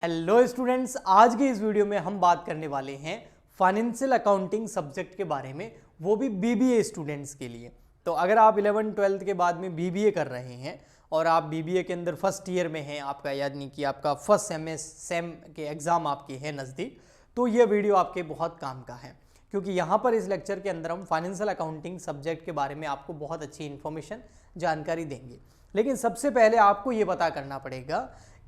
Hello students, आज के इस वीडियो में हम बात करने वाले हैं फाइनेंशियल अकाउंटिंग सब्जेक्ट के बारे में, वो भी बीबीए स्टूडेंट्स के लिए। तो अगर आप 11th-12th के बाद में बीबीए कर रहे हैं और आप बीबीए के अंदर फर्स्ट ईयर में हैं, आपका यानी कि आपका फर्स्ट सेम के एग्ज़ाम आपके हैं नज़दीक, तो ये वीडियो आपके बहुत काम का है, क्योंकि यहाँ पर इस लेक्चर के अंदर हम फाइनेंशियल अकाउंटिंग सब्जेक्ट के बारे में आपको बहुत अच्छी इन्फॉर्मेशन जानकारी देंगे। लेकिन सबसे पहले आपको ये पता करना पड़ेगा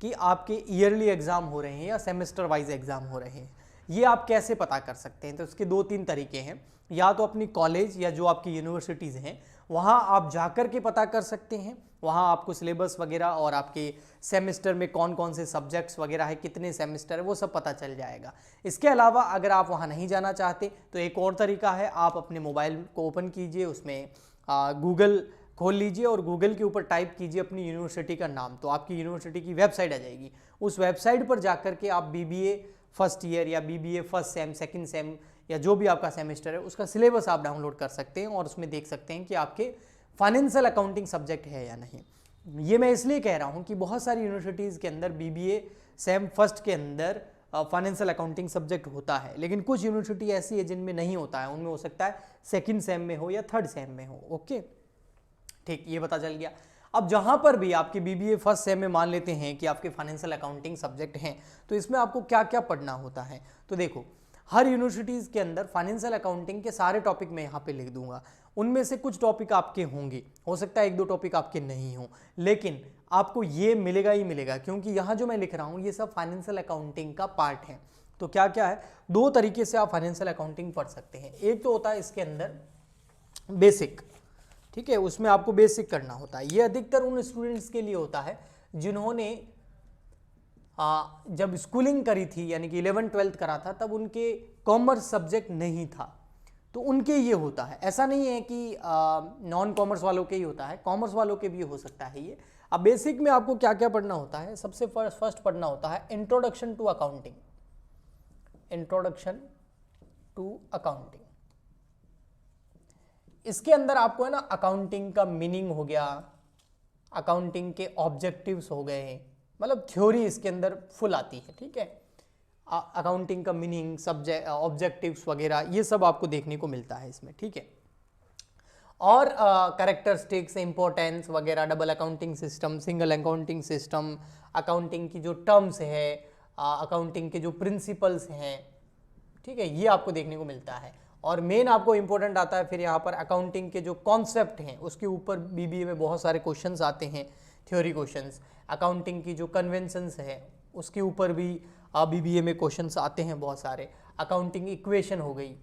कि आपके ईयरली एग्ज़ाम हो रहे हैं या सेमेस्टर वाइज एग्ज़ाम हो रहे हैं, ये आप कैसे पता कर सकते हैं। तो इसके 2-3 तरीके हैं। या तो अपनी कॉलेज या जो आपकी यूनिवर्सिटीज़ हैं वहाँ आप जाकर के पता कर सकते हैं, वहाँ आपको सिलेबस वगैरह और आपके सेमेस्टर में कौन कौन से सब्जेक्ट्स वगैरह है, कितने सेमेस्टर है, वो सब पता चल जाएगा। इसके अलावा अगर आप वहाँ नहीं जाना चाहते तो एक और तरीका है, आप अपने मोबाइल को ओपन कीजिए, उसमें गूगल खोल लीजिए और गूगल के ऊपर टाइप कीजिए अपनी यूनिवर्सिटी का नाम, तो आपकी यूनिवर्सिटी की वेबसाइट आ जाएगी। उस वेबसाइट पर जाकर के आप बीबीए फर्स्ट ईयर या BBA first sem, second same या जो भी आपका सेमेस्टर है उसका सिलेबस आप डाउनलोड कर सकते हैं और उसमें देख सकते हैं कि आपके फाइनेंशियल अकाउंटिंग सब्जेक्ट है या नहीं। ये मैं इसलिए कह रहा हूँ कि बहुत सारी यूनिवर्सिटीज़ के अंदर बीबीए सेम फर्स्ट के अंदर फाइनेंशियल अकाउंटिंग सब्जेक्ट होता है, लेकिन कुछ यूनिवर्सिटी ऐसी है जिनमें नहीं होता है, उनमें हो सकता है सेकंड सेम में हो या थर्ड सेम में हो। ओके, ठीक, ये पता चल गया। अब जहां पर भी आपके बीबीए फर्स्ट सेम में मान लेते हैं कि आपके फाइनेंशियल अकाउंटिंग सब्जेक्ट हैं, तो इसमें आपको क्या क्या पढ़ना होता है। तो देखो, हर यूनिवर्सिटीज़ के अंदर फाइनेंशियल अकाउंटिंग के सारे टॉपिक मैं यहाँ पे लिख दूंगा। उनमें से कुछ टॉपिक आपके होंगे, हो सकता है 1-2 टॉपिक आपके नहीं हो, लेकिन आपको ये मिलेगा ही मिलेगा, क्योंकि यहाँ जो मैं लिख रहा हूँ ये सब फाइनेंशियल अकाउंटिंग का पार्ट है। तो क्या क्या है, 2 तरीके से आप फाइनेंशियल अकाउंटिंग पढ़ सकते हैं। एक तो होता है इसके अंदर बेसिक, ठीक है, उसमें आपको बेसिक करना होता है। ये अधिकतर उन स्टूडेंट्स के लिए होता है जिन्होंने जब स्कूलिंग करी थी, यानी कि 11th-12th करा था, तब उनके कॉमर्स सब्जेक्ट नहीं था, तो उनके ये होता है। ऐसा नहीं है कि नॉन कॉमर्स वालों के ही होता है, कॉमर्स वालों के भी हो सकता है ये। अब बेसिक में आपको क्या क्या पढ़ना होता है, सबसे फर्स्ट पढ़ना होता है introduction to accounting. Introduction to accounting, इसके अंदर आपको है ना अकाउंटिंग का मीनिंग हो गया, अकाउंटिंग के ऑब्जेक्टिव्स हो गए, मतलब थ्योरी इसके अंदर फुल आती है, ठीक है। अकाउंटिंग का मीनिंग, सब्जेक्ट, ऑब्जेक्टिव्स वगैरह ये सब आपको देखने को मिलता है इसमें, ठीक है। और कैरेक्टरिस्टिक्स, इंपॉर्टेंस वगैरह, double accounting system, single accounting system, accounting की जो टर्म्स है, अकाउंटिंग के जो प्रिंसिपल्स हैं, ठीक है, ये आपको देखने को मिलता है। और मेन आपको इंपॉर्टेंट आता है फिर यहाँ पर अकाउंटिंग के जो कॉन्सेप्ट हैं उसके ऊपर बीबीए में बहुत सारे क्वेश्चंस आते हैं, थ्योरी क्वेश्चंस। अकाउंटिंग की जो कन्वेंशंस है उसके ऊपर भी बीबीए में क्वेश्चंस आते हैं बहुत सारे। अकाउंटिंग इक्वेशन हो गई,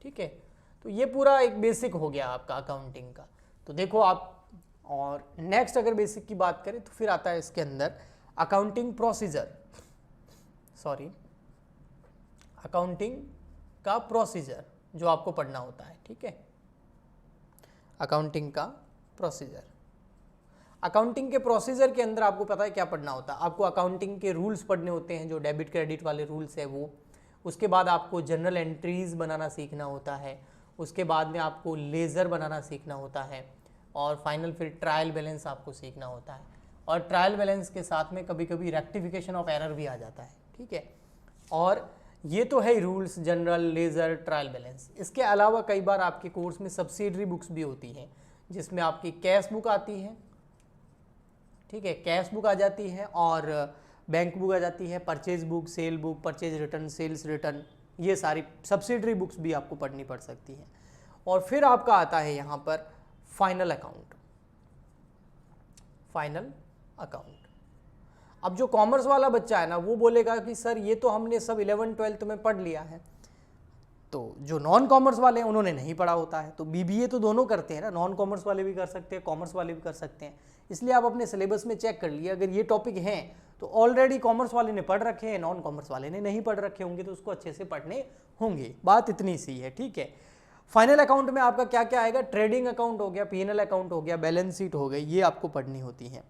ठीक है। तो ये पूरा एक बेसिक हो गया आपका अकाउंटिंग का। तो देखो आप, और नेक्स्ट अगर बेसिक की बात करें तो फिर आता है इसके अंदर अकाउंटिंग प्रोसीजर, सॉरी, अकाउंटिंग का प्रोसीजर जो आपको पढ़ना होता है, ठीक है। अकाउंटिंग का प्रोसीजर, अकाउंटिंग के प्रोसीजर के अंदर आपको पता है क्या पढ़ना होता है। आपको अकाउंटिंग के रूल्स पढ़ने होते हैं, जो डेबिट क्रेडिट वाले रूल्स है वो। उसके बाद आपको जनरल एंट्रीज बनाना सीखना होता है। उसके बाद में आपको लेज़र बनाना सीखना होता है, और फाइनल फिर ट्रायल बैलेंस आपको सीखना होता है। और ट्रायल बैलेंस के साथ में कभी कभी रेक्टिफिकेशन ऑफ एरर भी आ जाता है, ठीक है। और ये तो है rules, general, laser, trial balance. इसके अलावा कई बार आपके कोर्स में सब्सिडरी बुक्स भी होती हैं, जिसमें आपकी कैश बुक आती है, ठीक है, कैश बुक आ जाती है, और बैंक बुक आ जाती है, purchase book, sale book, purchase return, sales return, ये सारी सब्सिडरी बुक्स भी आपको पढ़नी पड़ सकती हैं। और फिर आपका आता है यहाँ पर फाइनल अकाउंट। फाइनल अकाउंट, अब जो कॉमर्स वाला बच्चा है ना वो बोलेगा कि सर ये तो हमने सब 11th-12th में पढ़ लिया है, तो जो नॉन कॉमर्स वाले हैं उन्होंने नहीं पढ़ा होता है। तो बीबीए तो दोनों करते हैं ना, नॉन कॉमर्स वाले भी कर सकते हैं, कॉमर्स वाले भी कर सकते हैं। इसलिए आप अपने सिलेबस में चेक कर लिए, अगर ये टॉपिक हैं तो ऑलरेडी कॉमर्स वाले ने पढ़ रखे हैं, नॉन कॉमर्स वाले ने नहीं पढ़ रखे होंगे, तो उसको अच्छे से पढ़ने होंगे। बात इतनी सी है, ठीक है। फाइनल अकाउंट में आपका क्या क्या आएगा, ट्रेडिंग अकाउंट हो गया, पीएनएल अकाउंट हो गया, बैलेंस शीट हो गई, ये आपको पढ़नी होती है।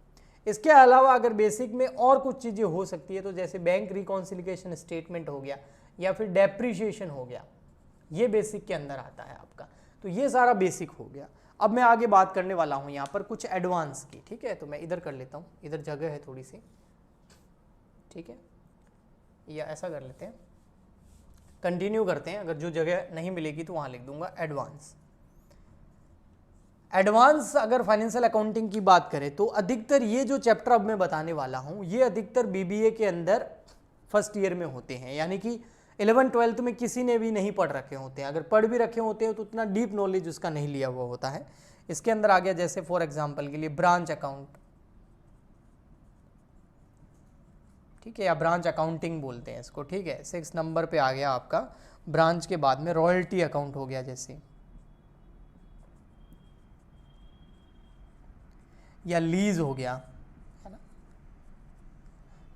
इसके अलावा अगर बेसिक में और कुछ चीज़ें हो सकती है, तो जैसे बैंक रिकॉन्सिलिकेशन स्टेटमेंट हो गया, या फिर डेप्रीशिएशन हो गया, ये बेसिक के अंदर आता है आपका। तो ये सारा बेसिक हो गया। अब मैं आगे बात करने वाला हूँ यहाँ पर कुछ एडवांस की, ठीक है। तो मैं इधर कर लेता हूँ, इधर जगह है थोड़ी सी। ठीक है, या ऐसा कर लेते हैं, कंटिन्यू करते हैं, अगर जो जगह नहीं मिलेगी तो वहाँ लिख दूंगा एडवांस। एडवांस अगर फाइनेंशियल अकाउंटिंग की बात करें तो अधिकतर ये जो चैप्टर अब मैं बताने वाला हूँ ये अधिकतर बीबीए के अंदर फर्स्ट ईयर में होते हैं, यानी कि 11th-12th में किसी ने भी नहीं पढ़ रखे होते हैं। अगर पढ़ भी रखे होते हैं तो उतना डीप नॉलेज उसका नहीं लिया हुआ होता है। इसके अंदर आ गया जैसे फॉर एग्जांपल के लिए ब्रांच अकाउंट, ठीक है, या ब्रांच अकाउंटिंग बोलते हैं इसको, ठीक है। 6 नंबर पे आ गया आपका ब्रांच के बाद में रॉयल्टी अकाउंट हो गया जैसे, या लीज हो गया, है ना,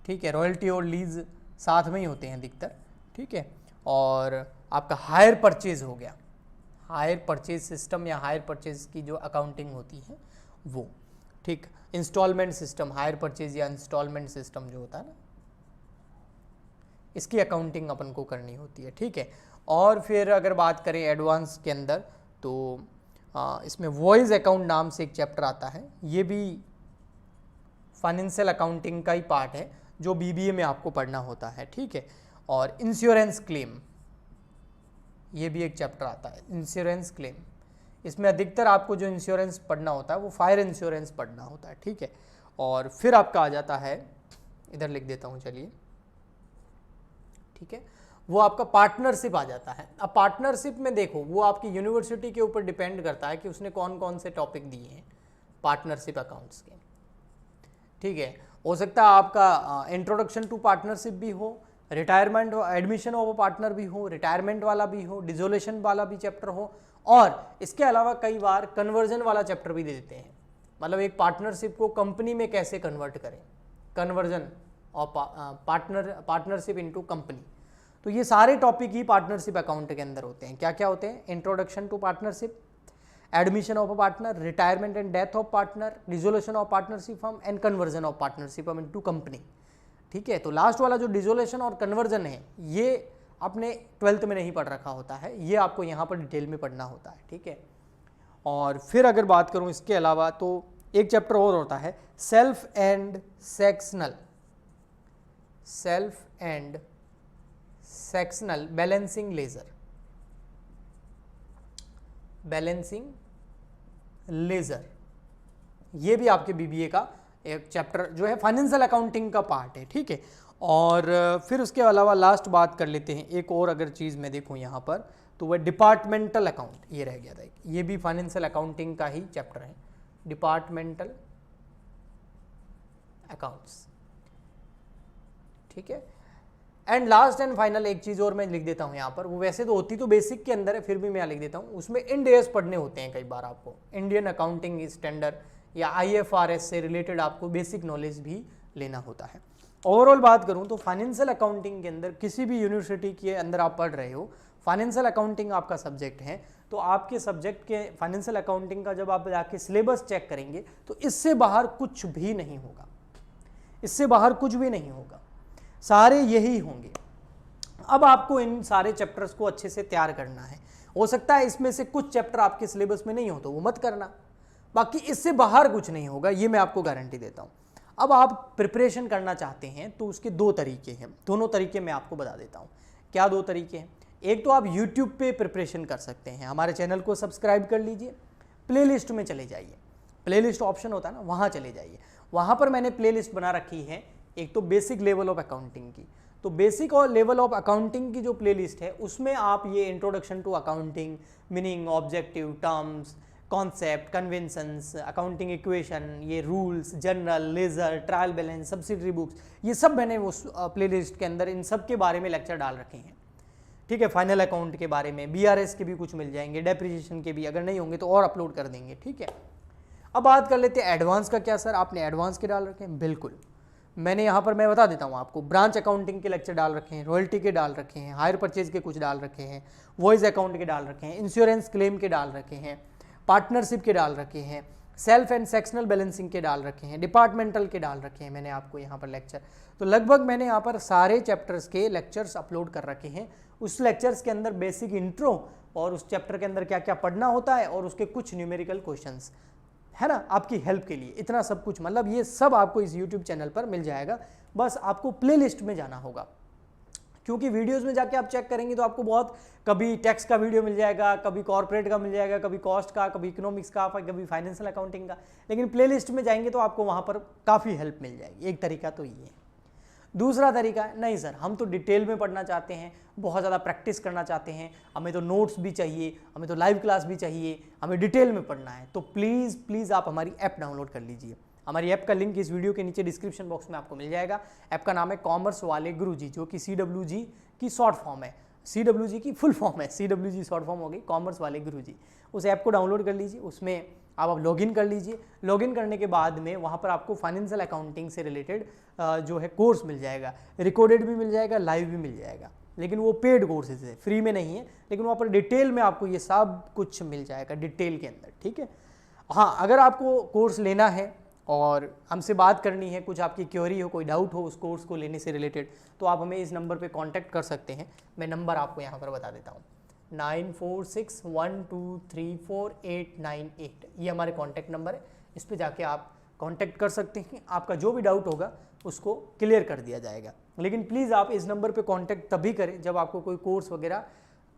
ठीक है। रॉयल्टी और लीज साथ में ही होते हैं अधिकतर, ठीक है। और आपका हायर परचेज हो गया, हायर परचेज सिस्टम या हायर परचेज की जो अकाउंटिंग होती है वो, ठीक। इंस्टॉलमेंट सिस्टम, हायर परचेज या इंस्टॉलमेंट सिस्टम जो होता है ना, इसकी अकाउंटिंग अपन को करनी होती है, ठीक है। और फिर अगर बात करें एडवांस के अंदर तो इसमें वॉइस अकाउंट नाम से एक चैप्टर आता है, ये भी फाइनेंशियल अकाउंटिंग का ही पार्ट है जो बीबीए में आपको पढ़ना होता है, ठीक है। और इंश्योरेंस क्लेम, ये भी एक चैप्टर आता है, इंश्योरेंस क्लेम। इसमें अधिकतर आपको जो इंश्योरेंस पढ़ना होता है वो फायर इंश्योरेंस पढ़ना होता है, ठीक है। और फिर आपका आ जाता है, इधर लिख देता हूँ चलिए, ठीक है, वो आपका पार्टनरशिप आ जाता है। अब पार्टनरशिप में देखो वो आपकी यूनिवर्सिटी के ऊपर डिपेंड करता है कि उसने कौन कौन से टॉपिक दिए हैं पार्टनरशिप अकाउंट्स के, ठीक है। हो सकता है आपका इंट्रोडक्शन टू पार्टनरशिप भी हो, रिटायरमेंट एडमिशन ऑफ पार्टनर भी हो, रिटायरमेंट वाला भी हो, डिसोल्यूशन वाला भी चैप्टर हो, और इसके अलावा कई बार कन्वर्जन वाला चैप्टर भी दे देते हैं, मतलब एक पार्टनरशिप को कंपनी में कैसे कन्वर्ट करें, कन्वर्जन और पार्टनरशिप इनटू कंपनी। तो ये सारे टॉपिक ही पार्टनरशिप अकाउंट के अंदर होते हैं। क्या क्या होते हैं? Introduction to partnership, admission of a partner, retirement and death of partner, dissolution of partnership firm and conversion of partnership firm into company, ठीक है। तो लास्ट वाला जो डिसोल्यूशन और कन्वर्जन है ये आपने 12th में नहीं पढ़ रखा होता है, ये आपको यहाँ पर डिटेल में पढ़ना होता है, ठीक है। और फिर अगर बात करूँ इसके अलावा तो एक चैप्टर और होता है self and sectional, self and sectional balancing ledger, balancing ledger, ये भी आपके बीबीए का एक चैप्टर जो है फाइनेंशियल अकाउंटिंग का पार्ट है, ठीक है। और फिर उसके अलावा लास्ट बात कर लेते हैं, एक और अगर चीज़ मैं देखूं यहाँ पर तो वह डिपार्टमेंटल अकाउंट, ये रह गया था, ये भी फाइनेंशियल अकाउंटिंग का ही चैप्टर है, डिपार्टमेंटल अकाउंट्स, ठीक है। एंड लास्ट एंड फाइनल एक चीज़ और मैं लिख देता हूँ यहाँ पर, वो वैसे तो होती तो बेसिक के अंदर है, फिर भी मैं यहाँ लिख देता हूँ, उसमें इंड एस पढ़ने होते हैं कई बार आपको, इंडियन अकाउंटिंग स्टैंडर्ड या IFRS से रिलेटेड आपको बेसिक नॉलेज भी लेना होता है। ओवरऑल बात करूँ तो फाइनेंशियल अकाउंटिंग के अंदर किसी भी यूनिवर्सिटी के अंदर आप पढ़ रहे हो, फाइनेंशियल अकाउंटिंग आपका सब्जेक्ट है, तो आपके सब्जेक्ट के फाइनेंशियल अकाउंटिंग का जब आप जाके सिलेबस चेक करेंगे तो इससे बाहर कुछ भी नहीं होगा, इससे बाहर कुछ भी नहीं होगा, सारे यही होंगे। अब आपको इन सारे चैप्टर्स को अच्छे से तैयार करना है। हो सकता है इसमें से कुछ चैप्टर आपके सिलेबस में नहीं हो तो वो मत करना, बाकी इससे बाहर कुछ नहीं होगा, ये मैं आपको गारंटी देता हूँ। अब आप प्रिपरेशन करना चाहते हैं तो उसके 2 तरीके हैं, दोनों तरीके मैं आपको बता देता हूँ। क्या 2 तरीके हैं? एक तो आप YouTube पे प्रिपरेशन कर सकते हैं, हमारे चैनल को सब्सक्राइब कर लीजिए, प्लेलिस्ट में चले जाइए, प्लेलिस्ट ऑप्शन होता है ना, वहाँ चले जाइए, वहाँ पर मैंने प्लेलिस्ट बना रखी है एक तो बेसिक लेवल ऑफ अकाउंटिंग की, तो बेसिक और लेवल ऑफ अकाउंटिंग की जो प्लेलिस्ट है उसमें आप ये introduction to accounting, meaning, objective, terms, concept, conventions, accounting equation, ये rules, general, ledger, trial balance, subsidiary books, ये सब मैंने उस प्लेलिस्ट के अंदर इन सब के बारे में लेक्चर डाल रखे हैं, ठीक है। फाइनल अकाउंट के बारे में, BRS के भी कुछ मिल जाएंगे, डेप्रिसिएशन के भी, अगर नहीं होंगे तो और अपलोड कर देंगे, ठीक है। अब बात कर लेते हैं एडवांस का। क्या सर आपने एडवांस के डाल रखे हैं? बिल्कुल, मैंने यहाँ पर मैं बता देता हूँ आपको, ब्रांच अकाउंटिंग के लेक्चर डाल रखे हैं, रॉयल्टी के डाल रखे हैं, हायर परचेज के कुछ डाल रखे हैं, वॉइस अकाउंट के डाल रखे हैं, इंश्योरेंस क्लेम के डाल रखे हैं, पार्टनरशिप के डाल रखे हैं, सेल्फ एंड सेक्शनल बैलेंसिंग के डाल रखे हैं, डिपार्टमेंटल के डाल रखे हैं मैंने आपको यहाँ पर लेक्चर। तो लगभग मैंने यहाँ पर सारे चैप्टर्स के लेक्चर्स अपलोड कर रखे हैं। उस लेक्चर्स के अंदर बेसिक इंट्रो और उस चैप्टर के अंदर क्या क्या पढ़ना होता है और उसके कुछ न्यूमेरिकल क्वेश्चंस, है ना, आपकी हेल्प के लिए, इतना सब कुछ, मतलब ये सब आपको इस YouTube चैनल पर मिल जाएगा। बस आपको प्लेलिस्ट में जाना होगा, क्योंकि वीडियोस में जाके आप चेक करेंगे तो आपको बहुत, कभी टैक्स का वीडियो मिल जाएगा, कभी कॉर्पोरेट का मिल जाएगा, कभी कॉस्ट का, कभी इकोनॉमिक्स का, कभी फाइनेंशियल अकाउंटिंग का, लेकिन प्लेलिस्ट में जाएंगे तो आपको वहाँ पर काफ़ी हेल्प मिल जाएगी। एक तरीका तो ये है। दूसरा तरीका है, नहीं सर हम तो डिटेल में पढ़ना चाहते हैं, बहुत ज़्यादा प्रैक्टिस करना चाहते हैं, हमें तो नोट्स भी चाहिए, हमें तो लाइव क्लास भी चाहिए, हमें डिटेल में पढ़ना है, तो प्लीज़ आप हमारी ऐप डाउनलोड कर लीजिए। हमारी ऐप का लिंक इस वीडियो के नीचे डिस्क्रिप्शन बॉक्स में आपको मिल जाएगा। ऐप का नाम है कॉमर्स वाले गुरुजी, जो कि CWG की शॉर्ट फॉर्म है, CWG की फुल फॉर्म है, CWG शॉर्ट फॉर्म हो गई कॉमर्स वाले गुरुजी। उस ऐप को डाउनलोड कर लीजिए, उसमें आप लॉगिन कर लीजिए। लॉगिन करने के बाद में वहाँ पर आपको फाइनेंशियल अकाउंटिंग से रिलेटेड जो है कोर्स मिल जाएगा, रिकॉर्डेड भी मिल जाएगा, लाइव भी मिल जाएगा, लेकिन वो पेड कोर्सेज है, फ्री में नहीं है, लेकिन वहाँ पर डिटेल में आपको ये सब कुछ मिल जाएगा डिटेल के अंदर, ठीक है। हाँ, अगर आपको कोर्स लेना है और हमसे बात करनी है, कुछ आपकी क्वेरी हो, कोई डाउट हो उस कोर्स को लेने से रिलेटेड, तो आप हमें इस नंबर पे कांटेक्ट कर सकते हैं। मैं नंबर आपको यहाँ पर बता देता हूँ, 9461234898, ये हमारे कांटेक्ट नंबर है। इस पे जाके आप कांटेक्ट कर सकते हैं, आपका जो भी डाउट होगा उसको क्लियर कर दिया जाएगा। लेकिन प्लीज़ आप इस नंबर पे कांटेक्ट तभी करें जब आपको कोई कोर्स वगैरह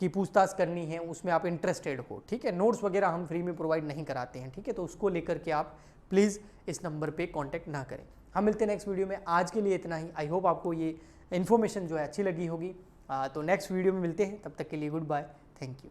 की पूछताछ करनी है, उसमें आप इंटरेस्टेड हो, ठीक है। नोट्स वगैरह हम फ्री में प्रोवाइड नहीं कराते हैं, ठीक है, तो उसको लेकर के आप प्लीज़ इस नंबर पे कांटेक्ट ना करें। हम मिलते हैं नेक्स्ट वीडियो में, आज के लिए इतना ही। आई होप आपको ये इन्फॉर्मेशन जो है अच्छी लगी होगी। तो नेक्स्ट वीडियो में मिलते हैं, तब तक के लिए गुड बाय, थैंक यू।